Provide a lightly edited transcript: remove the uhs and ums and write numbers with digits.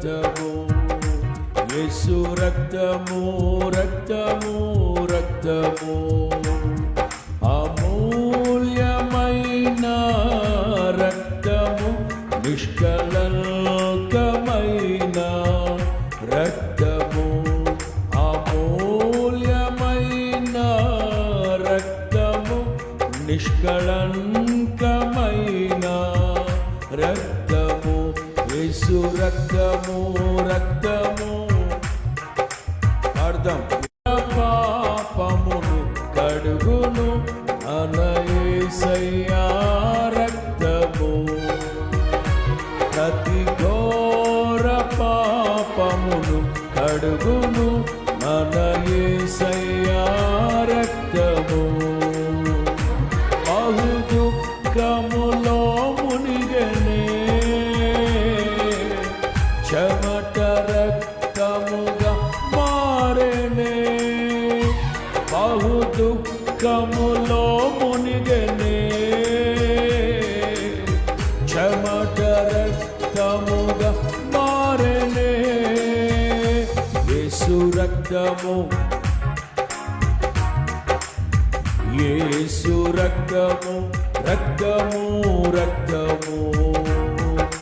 రక్తము, యేసు రక్తము, రక్తము, రక్తము, అమూల్యమైన రక్తము, నిష్కళంకమైన రక్తము, అమూల్యమైన రక్తము, నిష్కళంకమైన రక్తము, యేసు రక్తము, రక్తము. అర్థం పాపమును కడుగును మన యేసయ్యా రక్తము, ప్రతి ఘోర పాపమును కడుగును మన యేసయ్యా రక్తము. బహు దుఃఖములో మునిగెనే, చెమట రక్తముగా మారెనే, బహు దుఃఖములో మునిగెనే, చెమట రక్తముగా మారెనే. యేసు రక్తము, యేసు రక్తము, రక్తము, రక్తము.